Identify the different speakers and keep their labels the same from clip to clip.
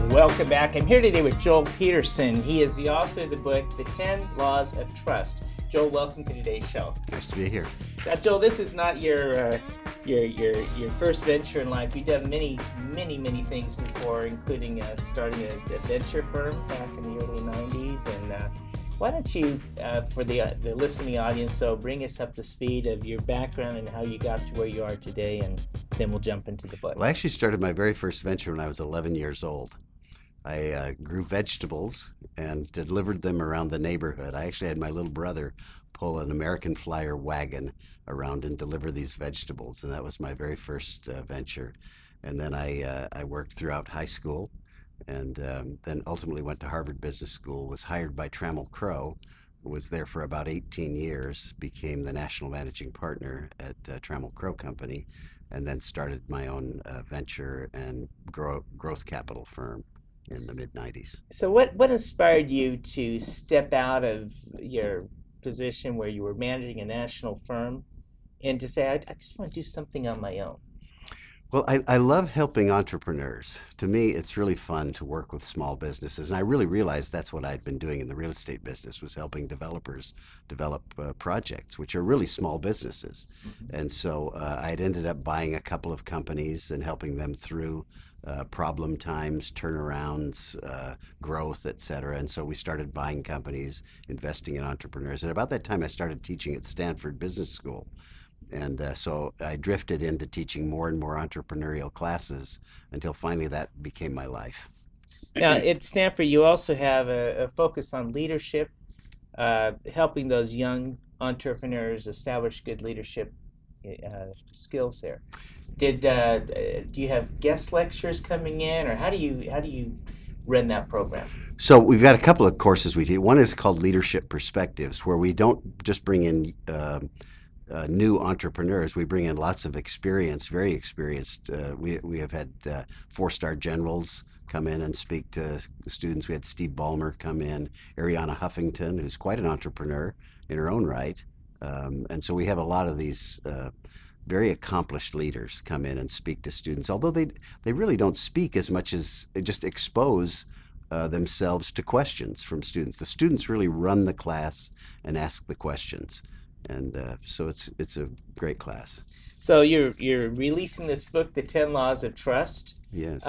Speaker 1: Welcome back. I'm here today with Joel Peterson. He is the author of the book, The 10 Laws of Trust. Joel, welcome to today's show.
Speaker 2: Nice to be here.
Speaker 1: Joel, this is not your first venture in life. You've done many things before, including starting a venture firm back in the early 90s. And why don't you, for the listening audience, bring us up to speed of your background and how you got to where you are today, and then we'll jump into the book.
Speaker 2: Well, I actually started my very first venture when I was 11 years old. I grew vegetables and delivered them around the neighborhood. I actually had my little brother pull an American Flyer wagon around and deliver these vegetables, and that was my very first venture. And then I worked throughout high school, and then ultimately went to Harvard Business School, was hired by Trammell Crow, was there for about 18 years, became the national managing partner at Trammell Crow Company, and then started my own venture and growth capital firm in the mid-90s.
Speaker 1: So what inspired you to step out of your position where you were managing a national firm and to say, I just want to do something on my own?
Speaker 2: Well, I love helping entrepreneurs. To me, it's really fun to work with small businesses, and I really realized that's what I'd been doing in the real estate business, was helping developers develop projects, which are really small businesses. Mm-hmm. And so I'd ended up buying a couple of companies and helping them through problem times, turnarounds, growth, et cetera. And so we started buying companies, investing in entrepreneurs. And about that time, I started teaching at Stanford Business School. And so I drifted into teaching more and more entrepreneurial classes until finally that became my life.
Speaker 1: Now, at Stanford, you also have a focus on leadership, helping those young entrepreneurs establish good leadership skills there. Do you have guest lectures coming in, or how do you run that program?
Speaker 2: So we've got a couple of courses we do. One is called Leadership Perspectives, where we don't just bring in new entrepreneurs. We bring in lots of very experienced. We have had 4-star generals come in and speak to the students. We had Steve Ballmer come in, Arianna Huffington, who's quite an entrepreneur in her own right. And so we have a lot of these very accomplished leaders come in and speak to students, although they really don't speak as much as they just expose themselves to questions from students. The students really run the class and ask the questions. And so it's a great class.
Speaker 1: So you're releasing this book, The 10 Laws of Trust.
Speaker 2: Yes.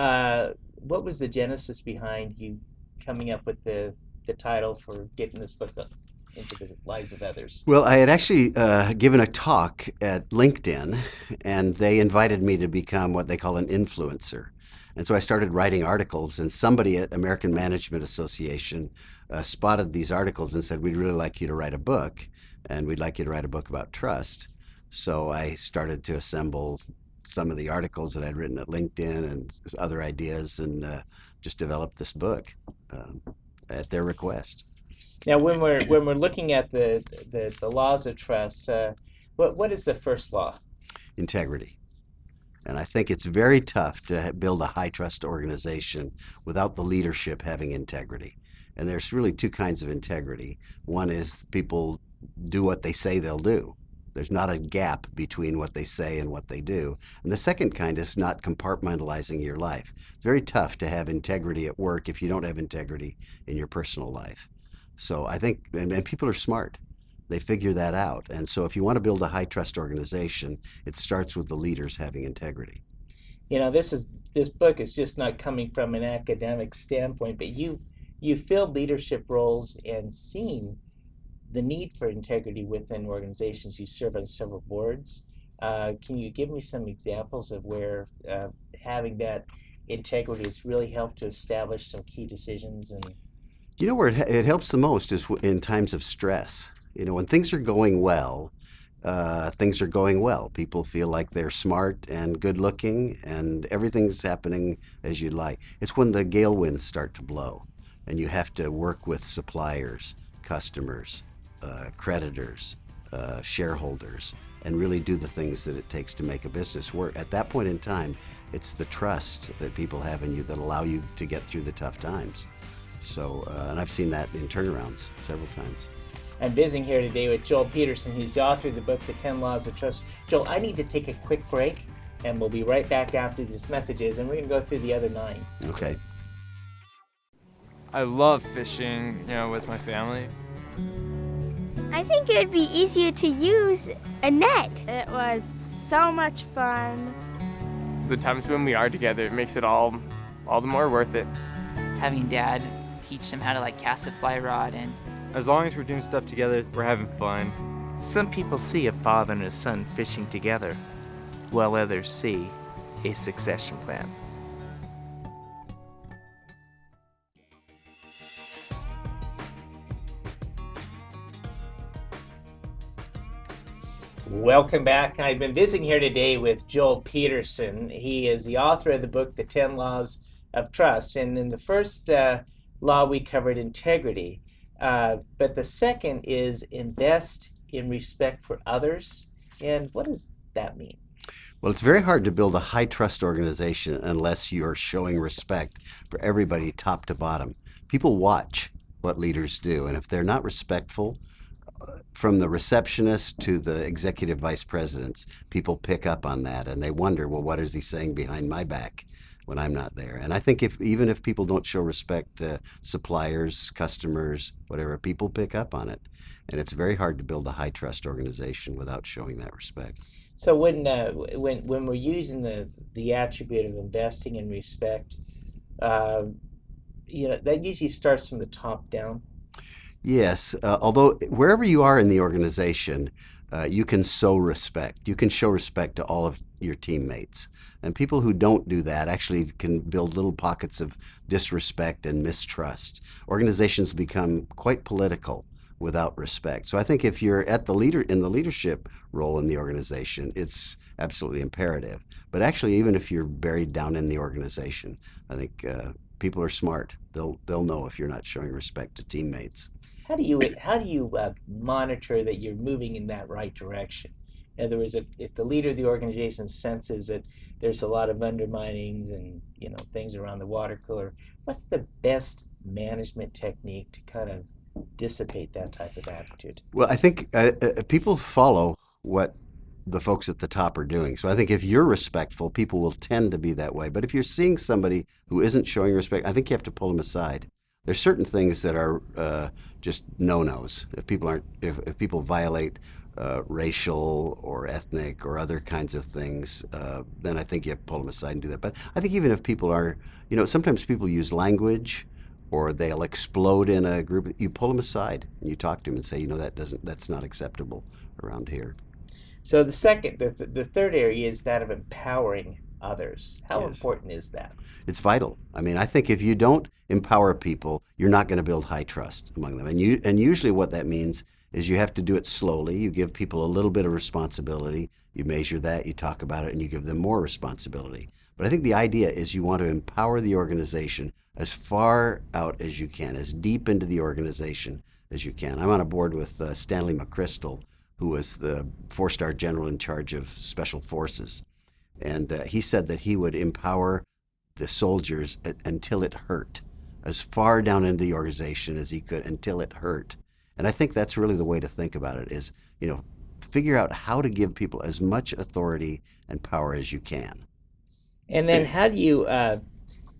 Speaker 1: What was the genesis behind you coming up with the title for getting this book into the lives of others?
Speaker 2: Well, I had actually given a talk at LinkedIn, and they invited me to become what they call an influencer. And so I started writing articles, and somebody at American Management Association spotted these articles and said, we'd really like you to write a book, and we'd like you to write a book about trust. So I started to assemble some of the articles that I'd written at LinkedIn and other ideas, and just developed this book at their request.
Speaker 1: Now, when we're looking at the laws of trust, what is the first law?
Speaker 2: Integrity. And I think it's very tough to build a high trust organization without the leadership having integrity. And there's really two kinds of integrity. One is people do what they say they'll do. There's not a gap between what they say and what they do. And the second kind is not compartmentalizing your life. It's very tough to have integrity at work if you don't have integrity in your personal life. So I think, and people are smart. They figure that out. And so if you want to build a high trust organization, it starts with the leaders having integrity.
Speaker 1: You know, this book is just not coming from an academic standpoint, but you filled leadership roles and seen the need for integrity within organizations. You serve on several boards. Can you give me some examples of where having that integrity has really helped to establish some key decisions? And
Speaker 2: you know where it helps the most is in times of stress. You know, when things are going well, People feel like they're smart and good looking and everything's happening as you'd like. It's when the gale winds start to blow and you have to work with suppliers, customers, creditors, shareholders, and really do the things that it takes to make a business work. At that point in time, it's the trust that people have in you that allow you to get through the tough times. So, and I've seen that in turnarounds several times.
Speaker 1: I'm visiting here today with Joel Peterson. He's the author of the book, The 10 Laws of Trust. Joel, I need to take a quick break, and we'll be right back after these messages, and we're going to go through the other 9.
Speaker 2: Okay.
Speaker 3: I love fishing, with my family.
Speaker 4: I think it would be easier to use a net.
Speaker 5: It was so much fun.
Speaker 3: The times when we are together, it makes it all the more worth it.
Speaker 6: Having Dad teach them how to cast a fly rod, and
Speaker 7: as long as we're doing stuff together, we're having fun.
Speaker 8: Some people see a father and a son fishing together, while others see a succession plan.
Speaker 1: Welcome back. I've been visiting here today with Joel Peterson. He is the author of the book, The 10 Laws of Trust. And in the first law, we covered integrity. But the second is invest in respect for others. And what does that mean?
Speaker 2: Well, it's very hard to build a high-trust organization unless you're showing respect for everybody top to bottom. People watch what leaders do, and if they're not respectful, from the receptionist to the executive vice presidents, people pick up on that and they wonder, well, what is he saying behind my back when I'm not there? And I think even if people don't show respect to suppliers, customers, whatever, people pick up on it. And it's very hard to build a high trust organization without showing that respect.
Speaker 1: So when we're using the attribute of investing in respect, that usually starts from the top down.
Speaker 2: Yes, although wherever you are in the organization, you can sow respect. You can show respect to all of your teammates. And people who don't do that actually can build little pockets of disrespect and mistrust. Organizations become quite political without respect. So I think if you're in the leadership role in the organization, it's absolutely imperative. But actually, even if you're buried down in the organization, I think people are smart. They'll know if you're not showing respect to teammates.
Speaker 1: How do you monitor that you're moving in that right direction? In other words, if the leader of the organization senses that there's a lot of underminings and things around the water cooler, what's the best management technique to kind of dissipate that type of attitude?
Speaker 2: Well, I think people follow what the folks at the top are doing. So I think if you're respectful, people will tend to be that way. But if you're seeing somebody who isn't showing respect, I think you have to pull them aside. There's certain things that are just no-nos. If people violate racial or ethnic or other kinds of things, then I think you have to pull them aside and do that. But I think even if people are, sometimes people use language or they'll explode in a group, you pull them aside and you talk to them and say, that's not acceptable around here.
Speaker 1: So the third area is that of empowering others. How important is that?
Speaker 2: It's vital. I mean, I think if you don't empower people, you're not going to build high trust among them. And usually what that means is you have to do it slowly. You give people a little bit of responsibility. You measure that, you talk about it, and you give them more responsibility. But I think the idea is you want to empower the organization as far out as you can, as deep into the organization as you can. I'm on a board with Stanley McChrystal, who was the 4-star general in charge of Special Forces. And he said that he would empower the soldiers until it hurt, as far down into the organization as he could until it hurt. And I think that's really the way to think about it is, figure out how to give people as much authority and power as you can.
Speaker 1: And then how do you,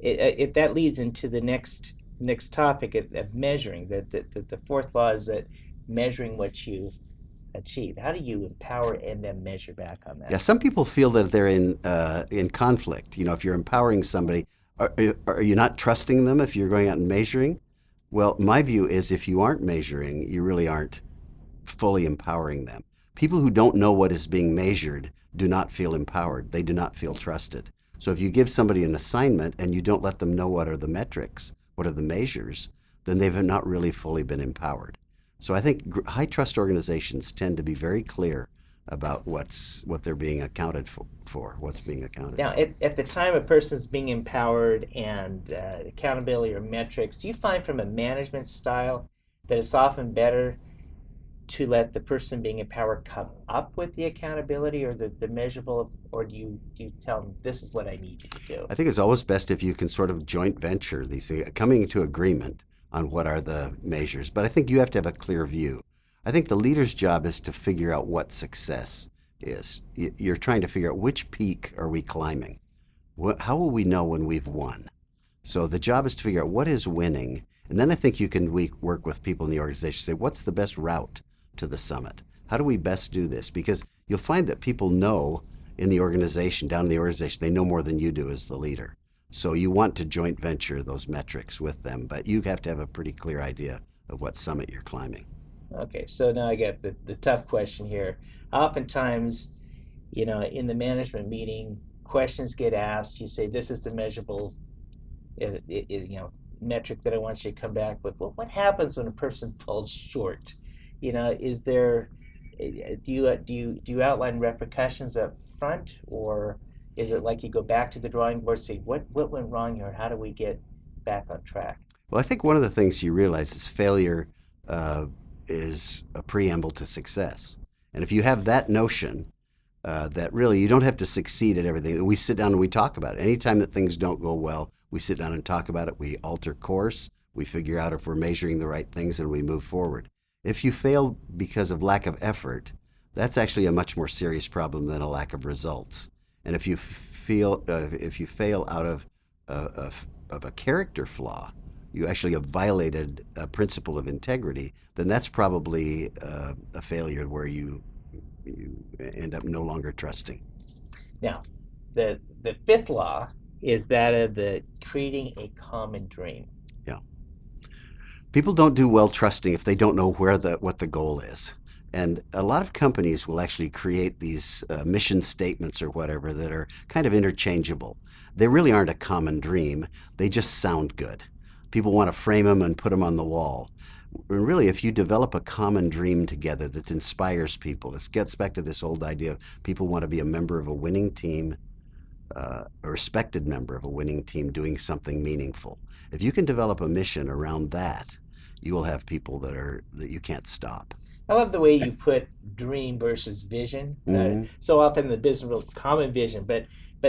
Speaker 1: if that leads into the next topic of measuring, the fourth law is that measuring what you achieve. How do you empower and then measure back on that?
Speaker 2: Yeah, some people feel that they're in conflict. If you're empowering somebody, are you not trusting them if you're going out and measuring? Well, my view is if you aren't measuring, you really aren't fully empowering them. People who don't know what is being measured do not feel empowered. They do not feel trusted. So if you give somebody an assignment and you don't let them know what are the metrics, what are the measures, then they've not really fully been empowered. So I think high trust organizations tend to be very clear about what they're being accounted for, what's being accounted
Speaker 1: now,
Speaker 2: for.
Speaker 1: At the time a person's being empowered and accountability or metrics, do you find from a management style that it's often better to let the person being empowered come up with the accountability or the measurable, or do you tell them, this is what I need you to do?
Speaker 2: I think it's always best if you can sort of joint venture these things, coming to agreement on what are the measures. But I think you have to have a clear view. I think the leader's job is to figure out what success is. You're trying to figure out which peak are we climbing. How will we know when we've won? So the job is to figure out what is winning And then I think you can work with people in the organization, say, what's the best route to the summit? How do we best do this? Because you'll find that people know in the organization, down in the organization, they know more than you do as the leader. So you want to joint venture those metrics with them, but you have to have a pretty clear idea of what summit you're climbing.
Speaker 1: Okay, so now I get the tough question here. Oftentimes, in the management meeting, questions get asked. You say, "This is the measurable, metric that I want you to come back with." Well, what happens when a person falls short? Is there? Do you outline repercussions up front, or is it like you go back to the drawing board, say, what went wrong here? How do we get back on track?
Speaker 2: Well, I think one of the things you realize is failure is a preamble to success. And if you have that notion that really you don't have to succeed at everything, we sit down and we talk about it. Anytime that things don't go well, we sit down and talk about it. We alter course. We figure out if we're measuring the right things, and we move forward. If you fail because of lack of effort, that's actually a much more serious problem than a lack of results. And if you fail out of a character flaw, you actually have violated a principle of integrity, then that's probably a failure where you end up no longer trusting.
Speaker 1: Now, the fifth law is that of the creating a common dream.
Speaker 2: Yeah. People don't do well trusting if they don't know what the goal is. And a lot of companies will actually create these mission statements or whatever that are kind of interchangeable. They really aren't a common dream. They just sound good. People want to frame them and put them on the wall. And really, if you develop a common dream together that inspires people, it gets back to this old idea of people want to be a member of a winning team, a respected member of a winning team doing something meaningful. If you can develop a mission around that, you will have people that you can't stop.
Speaker 1: I love the way you put dream versus vision. So often in the business world, common vision, but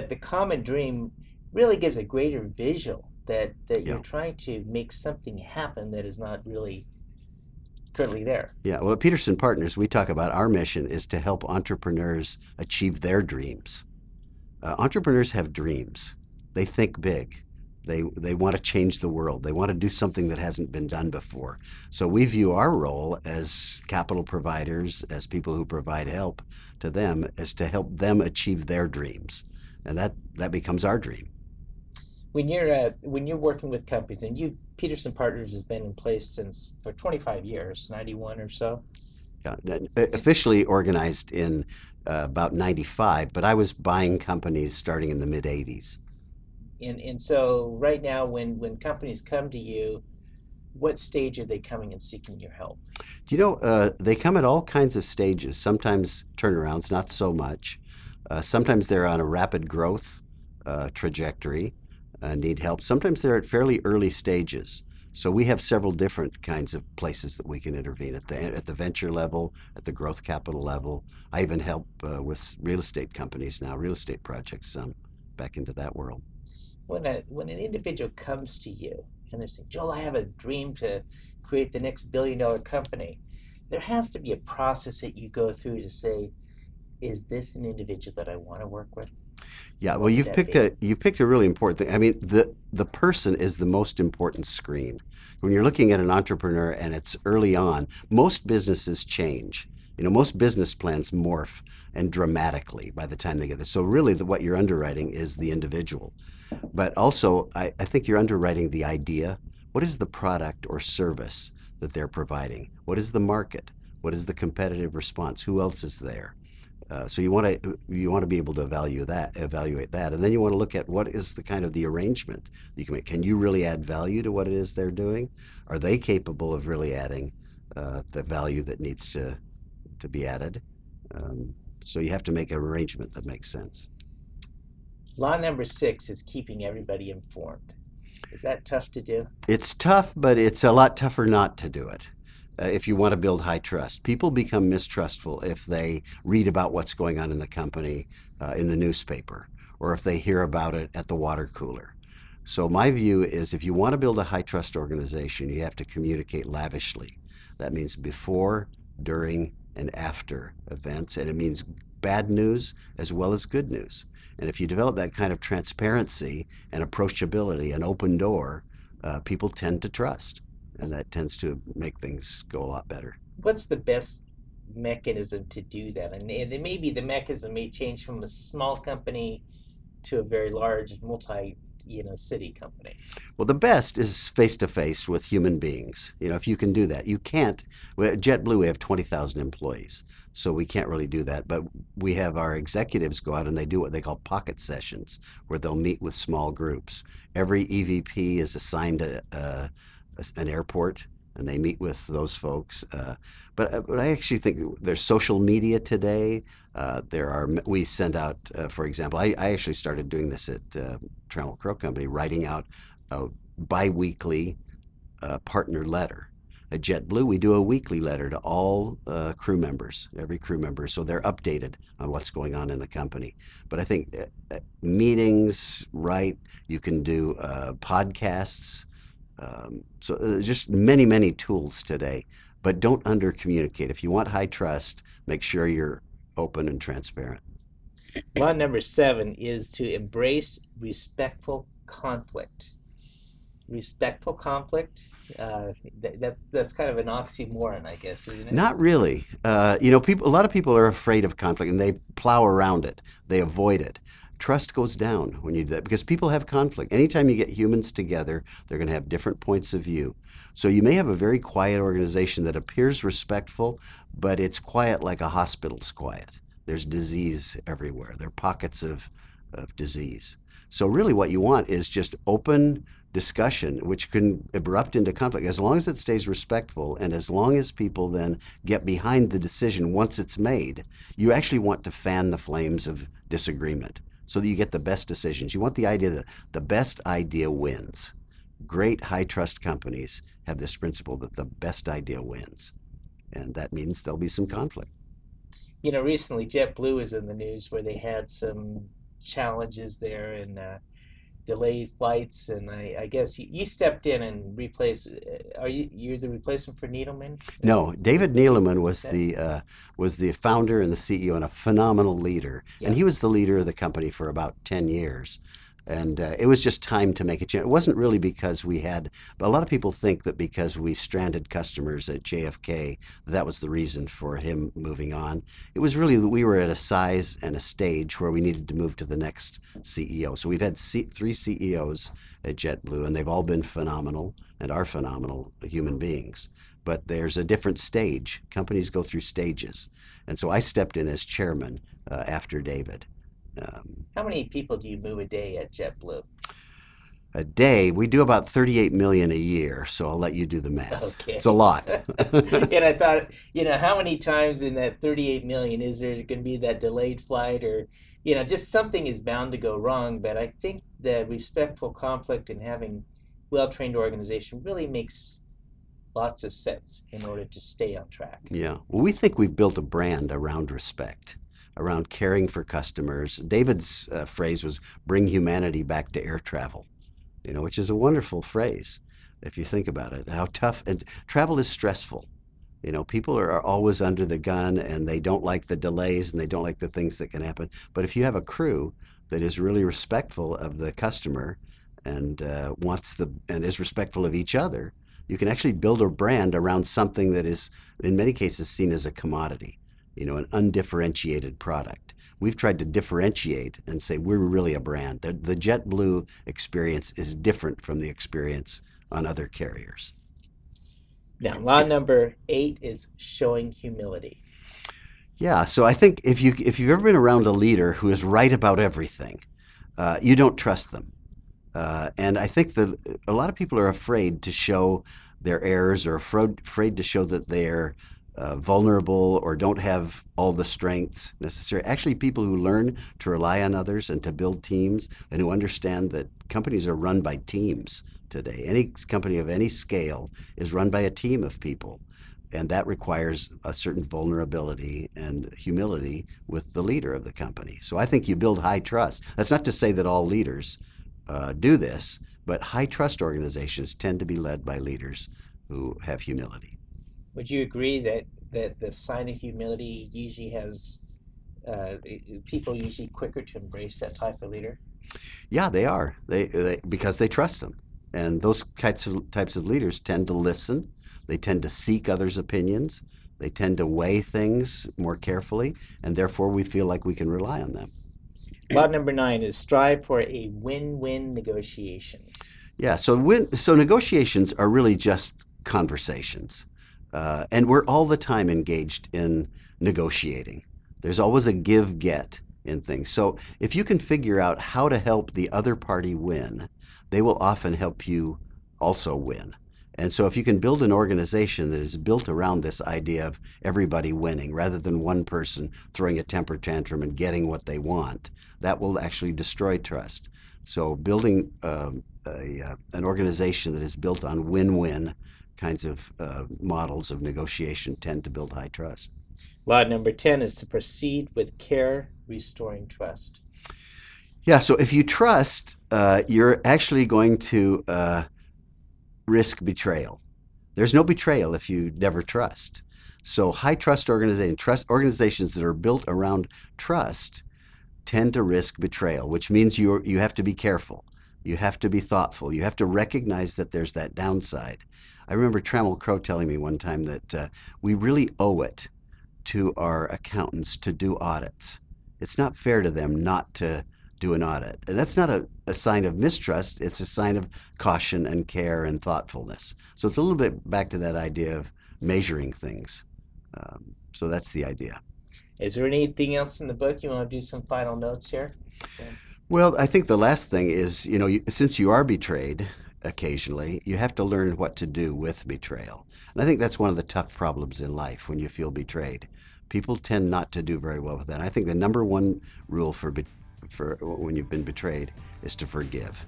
Speaker 1: the common dream really gives a greater visual that you're trying to make something happen that is not really currently there.
Speaker 2: Yeah, well, at Peterson Partners, we talk about our mission is to help entrepreneurs achieve their dreams. Entrepreneurs have dreams. They think big. They want to change the world. They want to do something that hasn't been done before. So we view our role as capital providers, as people who provide help to them, as to help them achieve their dreams. And that becomes our dream.
Speaker 1: When you're working with companies, and Peterson Partners has been in place for 25 years, 91 or so.
Speaker 2: Yeah, officially organized in about 95, but I was buying companies starting in the mid 80s.
Speaker 1: And so right now, when companies come to you, what stage are they coming and seeking your help?
Speaker 2: They come at all kinds of stages. Sometimes turnarounds, not so much. Sometimes they're on a rapid growth trajectory, need help. Sometimes they're at fairly early stages. So we have several different kinds of places that we can intervene at the venture level, at the growth capital level. I even help with real estate companies now, real estate projects, back into that world.
Speaker 1: When an individual comes to you and they're saying, "Joel, I have a dream to create the next billion-dollar company," there has to be a process that you go through to say, "Is this an individual that I want to work with?"
Speaker 2: Yeah, well, you've picked a really important thing. I mean, the person is the most important screen. When you're looking at an entrepreneur and it's early on, most businesses change. Most business plans morph and dramatically by the time they get there. So really what you're underwriting is the individual. But also, I think you're underwriting the idea. What is the product or service that they're providing? What is the market? What is the competitive response? Who else is there? So you want to be able to evaluate that, and then you want to look at what is the kind of the arrangement that you can make. Can you really add value to what it is they're doing? Are they capable of really adding the value that needs to be added? So you have to make an arrangement that makes sense.
Speaker 1: Law number 6 is keeping everybody informed. Is that tough to do?
Speaker 2: It's tough, but it's a lot tougher not to do it. If you want to build high trust. People become mistrustful if they read about what's going on in the company in the newspaper, or if they hear about it at the water cooler. So my view is if you want to build a high trust organization, you have to communicate lavishly. That means before, during, and after events, and it means bad news as well as good news. And if you develop that kind of transparency and approachability, an open door, people tend to trust. and that tends to make things go a lot better.
Speaker 1: What's the best mechanism to do that? And maybe the mechanism may change from a small company to a very large city company.
Speaker 2: Well, the best is face-to-face with human beings. If you can do that. You can't. At JetBlue, we have 20,000 employees, so we can't really do that. But we have our executives go out and they do what they call pocket sessions, where they'll meet with small groups. Every EVP is assigned an airport, and they meet with those folks. But I actually think there's social media today. We send out, for example, I actually started doing this at Trammell Crow Company, writing out a biweekly partner letter. At JetBlue, we do a weekly letter to all crew members, every crew member, so they're updated on what's going on in the company. But I think meetings, right? You can do podcasts. So just many, many tools today, but don't under-communicate. If you want high trust, make sure you're open and transparent.
Speaker 1: Law number 7 is to embrace respectful conflict. Respectful conflict, that's kind of an oxymoron, I guess, isn't it?
Speaker 2: Not really. A lot of people are afraid of conflict and they plow around it. They avoid it. Trust goes down when you do that because people have conflict. Anytime you get humans together, they're going to have different points of view. So you may have a very quiet organization that appears respectful, but it's quiet like a hospital's quiet. There's disease everywhere. There are pockets of disease. So really what you want is just open discussion, which can erupt into conflict. As long as it stays respectful and as long as people then get behind the decision once it's made, you actually want to fan the flames of disagreement, so that you get the best decisions. You want the idea that the best idea wins. Great high trust companies have this principle that the best idea wins. And that means there'll be some conflict.
Speaker 1: Recently JetBlue is in the news where they had some challenges there and delayed flights, and I guess you stepped in and replaced. You're the replacement for Needleman?
Speaker 2: No, David Needleman was the founder and the CEO and a phenomenal leader, and he was the leader of the company for about 10 years. And it was just time to make a change. It wasn't really because but a lot of people think that because we stranded customers at JFK, that was the reason for him moving on. It was really that we were at a size and a stage where we needed to move to the next CEO. So we've had 3 CEOs at JetBlue, and they've all been phenomenal and are phenomenal human beings. But there's a different stage. Companies go through stages. And so I stepped in as chairman after David.
Speaker 1: How many people do you move a day at JetBlue?
Speaker 2: A day, we do about 38 million a year, so I'll let you do the math.
Speaker 1: Okay.
Speaker 2: It's a lot.
Speaker 1: And I thought, how many times in that 38 million is there going to be that delayed flight or, just something is bound to go wrong. But I think the respectful conflict and having well-trained organization really makes lots of sense in order to stay on track.
Speaker 2: Yeah. Well, we think we've built a brand around respect, around caring for customers. David's phrase was bring humanity back to air travel, which is a wonderful phrase if you think about it. How tough, and travel is stressful. People are always under the gun and they don't like the delays and they don't like the things that can happen. But if you have a crew that is really respectful of the customer and is respectful of each other, you can actually build a brand around something that is in many cases seen as a commodity. An undifferentiated product. We've tried to differentiate and say we're really a brand. The JetBlue experience is different from the experience on other carriers.
Speaker 1: Now, law number 8 is showing humility.
Speaker 2: Yeah, so I think if you've ever been around a leader who is right about everything, you don't trust them. And I think that a lot of people are afraid to show their errors or afraid to show that they're vulnerable or don't have all the strengths necessary. Actually, people who learn to rely on others and to build teams and who understand that companies are run by teams today. Any company of any scale is run by a team of people, and that requires a certain vulnerability and humility with the leader of the company. So I think you build high trust. That's not to say that all leaders do this, but high trust organizations tend to be led by leaders who have humility.
Speaker 1: Would you agree that the sign of humility usually has people usually quicker to embrace that type of leader?
Speaker 2: Yeah, they are. They because they trust them. And those types of leaders tend to listen. They tend to seek others' opinions. They tend to weigh things more carefully, and therefore we feel like we can rely on them.
Speaker 1: Law number 9 is strive for a win-win negotiations.
Speaker 2: Yeah, so negotiations are really just conversations. And we're all the time engaged in negotiating. There's always a give-get in things. So if you can figure out how to help the other party win, they will often help you also win. And so if you can build an organization that is built around this idea of everybody winning rather than one person throwing a temper tantrum and getting what they want, that will actually destroy trust. So building an organization that is built on win-win kinds of models of negotiation tend to build high trust.
Speaker 1: Law number 10 is to proceed with care, restoring trust.
Speaker 2: Yeah, so if you trust, you're actually going to risk betrayal. There's no betrayal if you never trust. So high trust organizations that are built around trust tend to risk betrayal, which means you have to be careful. You have to be thoughtful. You have to recognize that there's that downside. I remember Trammell Crow telling me one time that we really owe it to our accountants to do audits. It's not fair to them not to do an audit. And that's not a sign of mistrust. It's a sign of caution and care and thoughtfulness. So it's a little bit back to that idea of measuring things. So that's the idea.
Speaker 1: Is there anything else in the book you want to do some final notes here?
Speaker 2: Well, I think the last thing is, since you are betrayed occasionally, you have to learn what to do with betrayal. And I think that's one of the tough problems in life when you feel betrayed. People tend not to do very well with that. And I think the number one rule for when you've been betrayed is to forgive,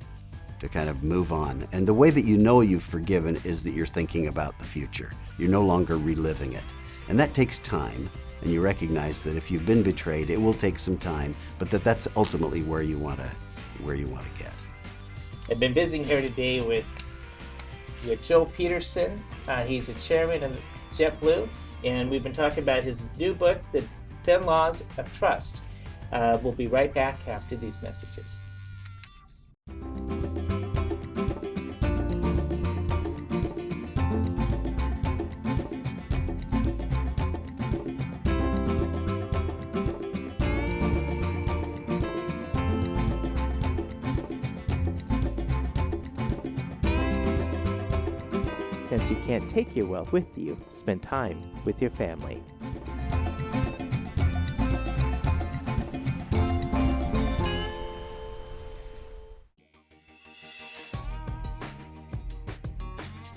Speaker 2: to kind of move on. And the way that you know you've forgiven is that you're thinking about the future. You're no longer reliving it. And that takes time. And you recognize that if you've been betrayed, it will take some time, but that's ultimately where you want to get.
Speaker 1: I've been visiting here today with Joe Peterson. He's the chairman of JetBlue, and we've been talking about his new book, The 10 Laws of Trust. We'll be right back after these messages.
Speaker 8: Since you can't take your wealth with you, spend time with your family.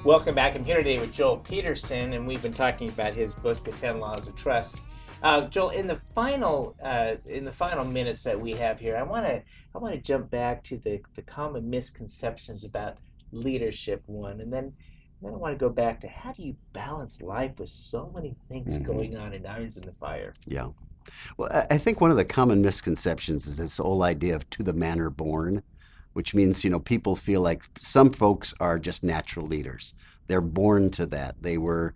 Speaker 1: Welcome back. I'm here today with Joel Peterson, and we've been talking about his book, The 10 Laws of Trust. Joel, in the final minutes that we have here, I want to jump back to the common misconceptions about leadership, one, and then I want to go back to how do you balance life with so many things going on and irons in the fire?
Speaker 2: Yeah. Well, I think one of the common misconceptions is this whole idea of to the manner born, which means, people feel like some folks are just natural leaders. They're born to that. They were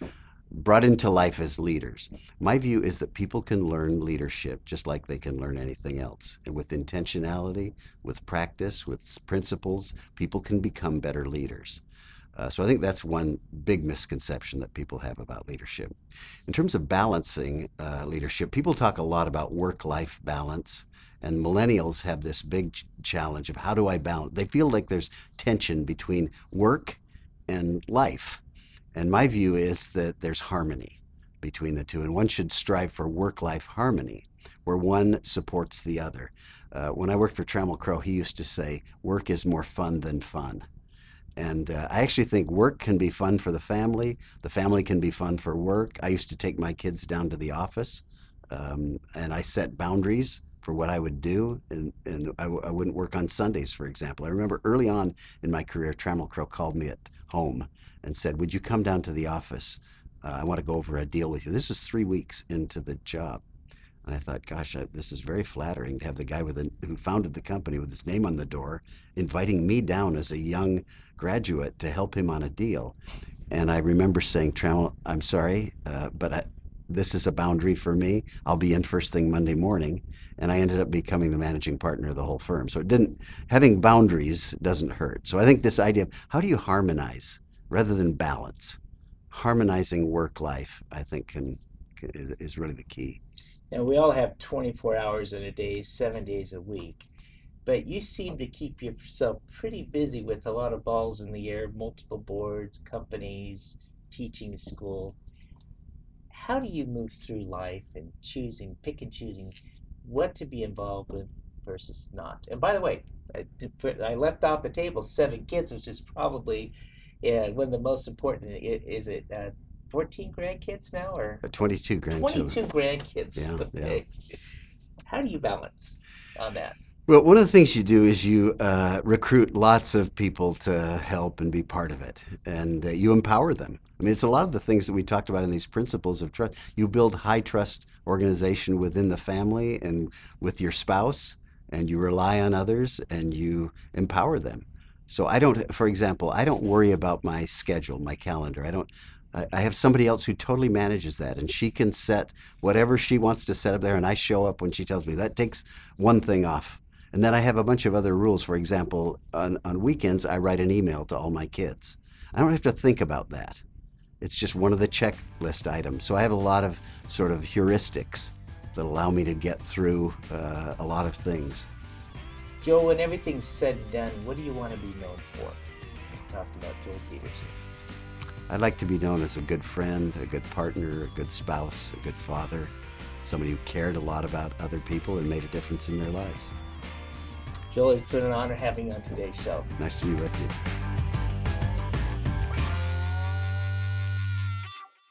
Speaker 2: brought into life as leaders. My view is that people can learn leadership just like they can learn anything else. And with intentionality, with practice, with principles, people can become better leaders. So I think that's one big misconception that people have about leadership. In terms of balancing leadership, people talk a lot about work-life balance, and millennials have this big challenge of how do I balance? They feel like there's tension between work and life. And my view is that there's harmony between the two, and one should strive for work-life harmony, where one supports the other. When I worked for Trammell Crow, he used to say, work is more fun than fun. And I actually think work can be fun for the family can be fun for work. I used to take my kids down to the office, and I set boundaries for what I would do, and I wouldn't work on Sundays, for example. I remember early on in my career, Trammell Crow called me at home and said, would you come down to the office? I want to go over a deal with you. This was 3 weeks into the job. And I thought, gosh, this is very flattering to have the guy who founded the company with his name on the door inviting me down as a young graduate to help him on a deal. And I remember saying, Trammell, I'm sorry, but this is a boundary for me. I'll be in first thing Monday morning. And I ended up becoming the managing partner of the whole firm. So having boundaries doesn't hurt. So I think this idea of how do you harmonize rather than balance? Harmonizing work life, I think, is really the key.
Speaker 1: Now, we all have 24 hours in a day, 7 days a week, but you seem to keep yourself pretty busy with a lot of balls in the air, multiple boards, companies, teaching school. How do you move through life and pick and choosing what to be involved with versus not? And by the way, I left off the table 7 kids, which is probably one of the most important. Is it 14 grandkids now, or
Speaker 2: 22 grandchildren?
Speaker 1: 22 grandkids.
Speaker 2: Yeah,
Speaker 1: Okay. How do you balance on that?
Speaker 2: Well, one of the things you do is you recruit lots of people to help and be part of it, and you empower them. I mean, it's a lot of the things that we talked about in these principles of trust. You build high trust organization within the family and with your spouse, and you rely on others and you empower them. So for example, I don't worry about my schedule, my calendar. I have somebody else who totally manages that, and she can set whatever she wants to set up there, and I show up when she tells me. That takes one thing off. And then I have a bunch of other rules. For example, on weekends, I write an email to all my kids. I don't have to think about that. It's just one of the checklist items. So I have a lot of sort of heuristics that allow me to get through a lot of things.
Speaker 1: Joel, when everything's said and done, what do you want to be known for? We talked about Joel Peterson.
Speaker 2: I'd like to be known as a good friend, a good partner, a good spouse, a good father, somebody who cared a lot about other people and made a difference in their lives.
Speaker 1: Joel, it's been an honor having you on today's show.
Speaker 2: Nice to be with you.